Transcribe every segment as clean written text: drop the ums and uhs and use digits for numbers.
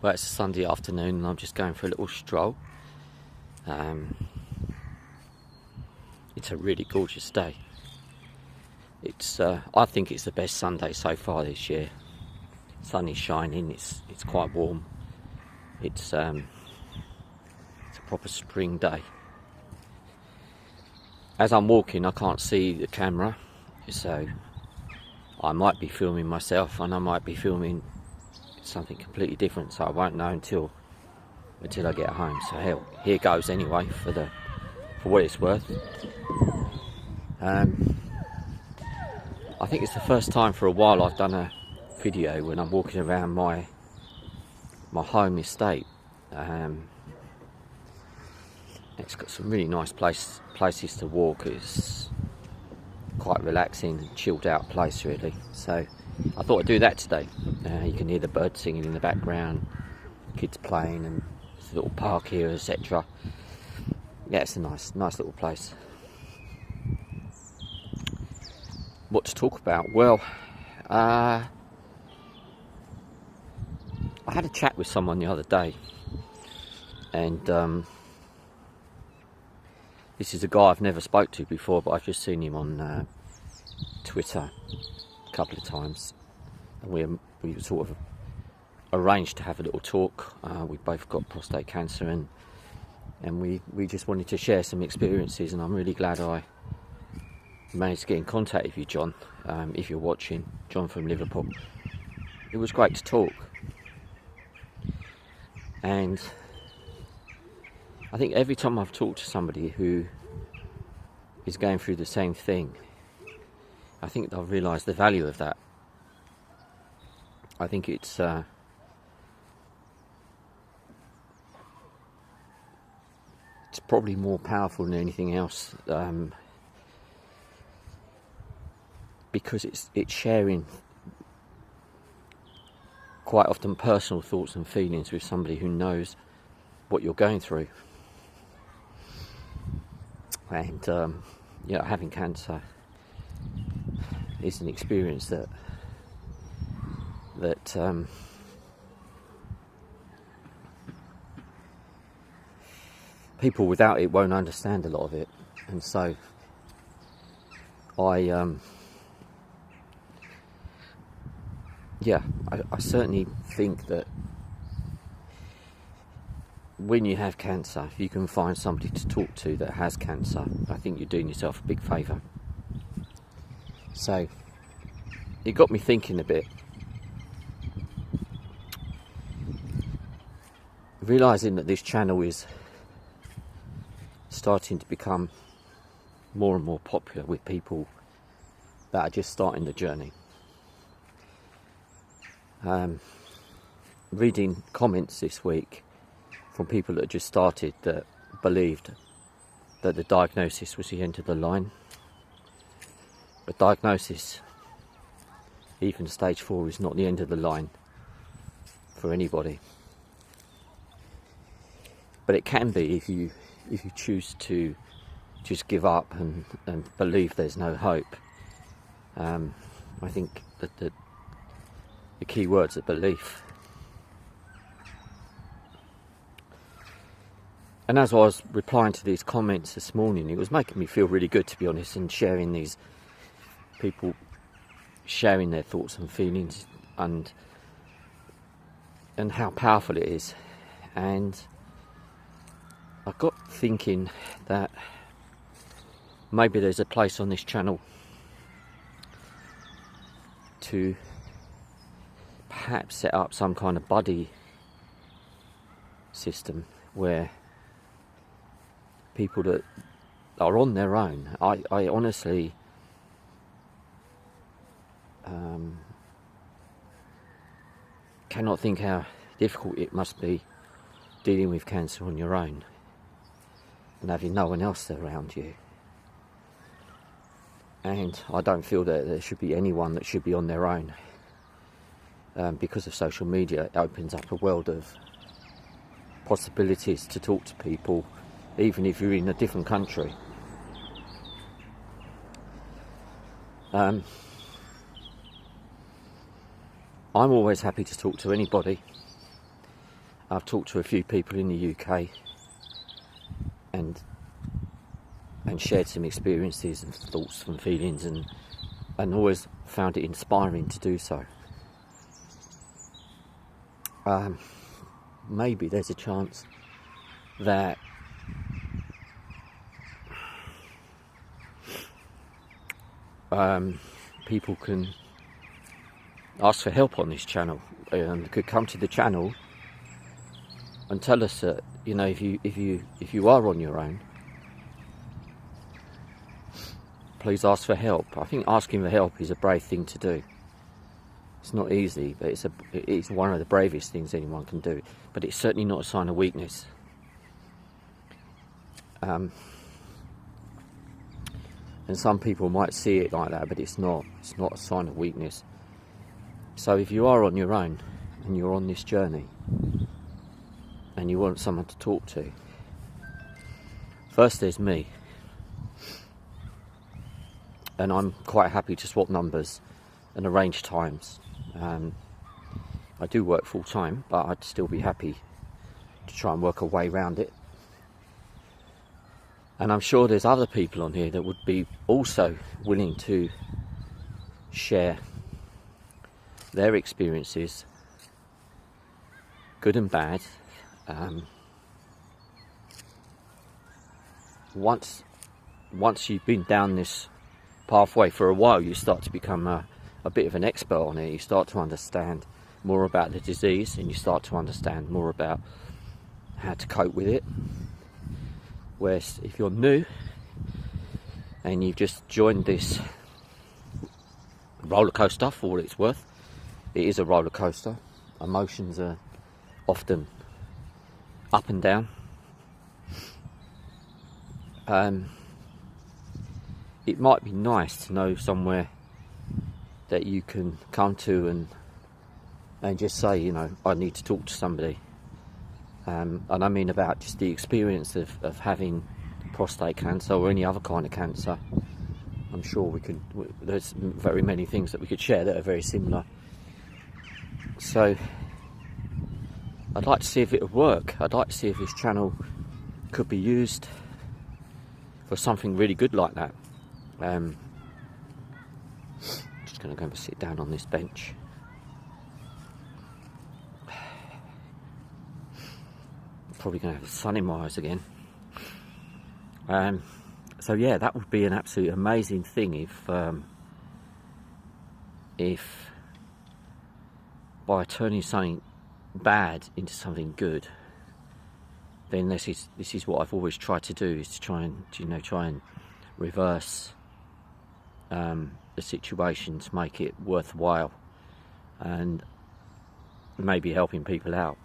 Well, it's a Sunday afternoon and I'm just going for a little stroll. It's a really gorgeous day. I think it's the best Sunday so far this year. Sun is shining, it's quite warm. It's a proper spring day. As I'm walking, I can't see the camera, so I might be filming myself and I might be filming something completely different, so I won't know until I get home. So here goes anyway, for what it's worth. I think it's the first time for a while I've done a video when I'm walking around my home estate. It's got some really nice places to walk. It's quite relaxing, chilled out place really. So I thought I'd do that today. You can hear the birds singing in the background, kids playing, and there's a little park here, etc. Yeah, it's a nice little place. What to talk about? Well, I had a chat with someone the other day, and this is a guy I've never spoke to before, but I've just seen him on Twitter a couple of times, and we sort of arranged to have a little talk. We both got prostate cancer, and we just wanted to share some experiences, and I'm really glad I managed to get in contact with you, John. If you're watching, John from Liverpool. It was great to talk, and I think every time I've talked to somebody who is going through the same thing, I think they'll realise the value of that. I think it's probably more powerful than anything else, because it's sharing quite often personal thoughts and feelings with somebody who knows what you're going through. And having cancer is an experience that people without it won't understand a lot of it. And so I certainly think that when you have cancer, if you can find somebody to talk to that has cancer, I think you're doing yourself a big favour. So it got me thinking a bit, realising that this channel is starting to become more and more popular with people that are just starting the journey. Reading comments this week from people that just started, that believed that the diagnosis was the end of the line. A diagnosis, even stage 4, is not the end of the line for anybody. But it can be if you choose to just give up and believe there's no hope. I think that the key words are belief. And as I was replying to these comments this morning, it was making me feel really good, to be honest, and sharing these people sharing their thoughts and feelings and how powerful it is. And I got thinking that maybe there's a place on this channel to perhaps set up some kind of buddy system where people that are on their own, I honestly cannot think how difficult it must be dealing with cancer on your own and having no one else around you. And I don't feel that there should be anyone that should be on their own. Because of social media, it opens up a world of possibilities to talk to people, even if you're in a different country. I'm always happy to talk to anybody, I've talked to a few people in the UK and shared some experiences and thoughts and feelings, and always found it inspiring to do so. Maybe there's a chance that people can ask for help on this channel, and could come to the channel and tell us that, you know, if you are on your own, please ask for help. I think asking for help is a brave thing to do. It's not easy, but it's one of the bravest things anyone can do. But it's certainly not a sign of weakness. And some people might see it like that, but it's not. It's not a sign of weakness. So if you are on your own and you're on this journey and you want someone to talk to, first there's me. And I'm quite happy to swap numbers and arrange times. I do work full time, but I'd still be happy to try and work a way around it. And I'm sure there's other people on here that would be also willing to share their experiences, good and bad. Once you've been down this pathway for a while, you start to become a bit of an expert on it. You start to understand more about the disease, and you start to understand more about how to cope with it. Whereas if you're new and you've just joined this roller coaster, for what it's worth, it is a roller coaster. Emotions are often up and down. It might be nice to know somewhere that you can come to and just say, you know, I need to talk to somebody. And I mean about just the experience of having prostate cancer or any other kind of cancer. I'm sure there's very many things that we could share that are very similar. So I'd like to see if it would work. I'd like to see if this channel could be used for something really good like that. Just going to go and sit down on this bench. Probably going to have the sun in my eyes again. So yeah, that would be an absolute amazing thing if by turning something bad into something good, then this is what I've always tried to do, is to try and reverse the situation to make it worthwhile and maybe helping people out.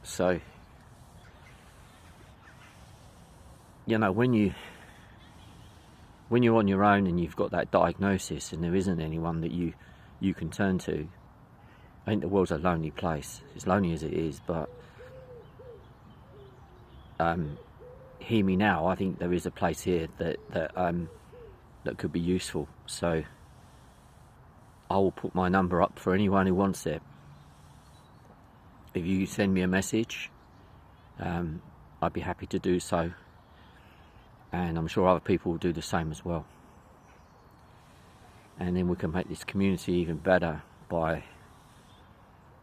So, you know, when you're on your own and you've got that diagnosis and there isn't anyone that you can turn to, I think the world's a lonely place, as lonely as it is, but hear me now, I think there is a place here that could be useful. So I will put my number up for anyone who wants it. If you send me a message, I'd be happy to do so, and I'm sure other people will do the same as well. And then we can make this community even better by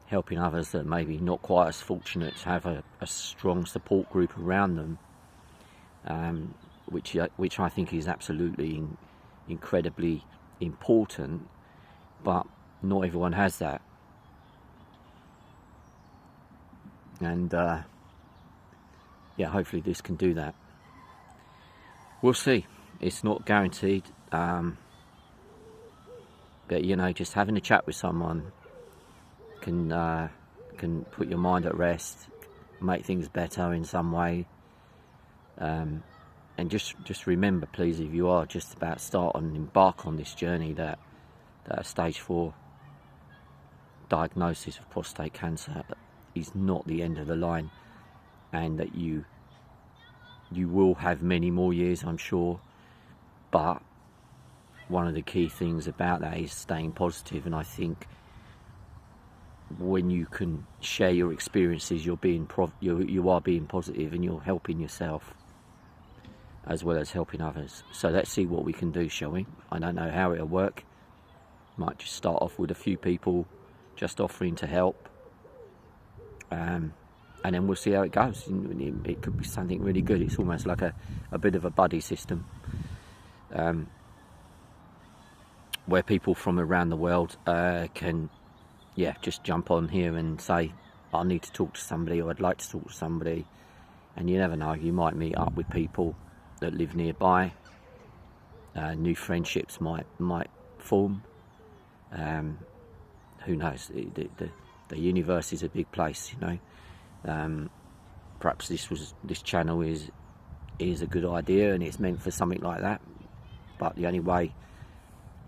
helping others that may be not quite as fortunate to have a strong support group around them, which I think is absolutely incredibly important, but not everyone has that. And yeah, hopefully this can do that. We'll see. It's not guaranteed, but you know, just having a chat with someone can put your mind at rest, make things better in some way. And just remember, please, if you are just about to start and embark on this journey, that a stage 4 diagnosis of prostate cancer is not the end of the line, and that you will have many more years, I'm sure. But one of the key things about that is staying positive, and I think when you can share your experiences, you are being positive, and you're helping yourself as well as helping others. So let's see what we can do, shall we? I don't know how it'll work. Might just start off with a few people just offering to help, and then we'll see how it goes. It could be something really good. It's almost like a bit of a buddy system, where people from around the world can just jump on here and say, I need to talk to somebody, or I'd like to talk to somebody. And you never know, you might meet up with people that live nearby. New friendships might form. Who knows? The universe is a big place, you know. Perhaps this channel is a good idea, and it's meant for something like that. But the only way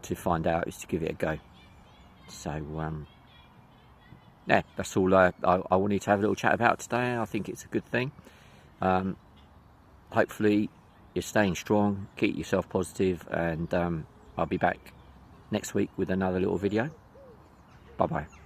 to find out is to give it a go. So yeah, that's all I wanted to have a little chat about today. I think it's a good thing. Hopefully you're staying strong, keep yourself positive, and I'll be back next week with another little video. Bye bye.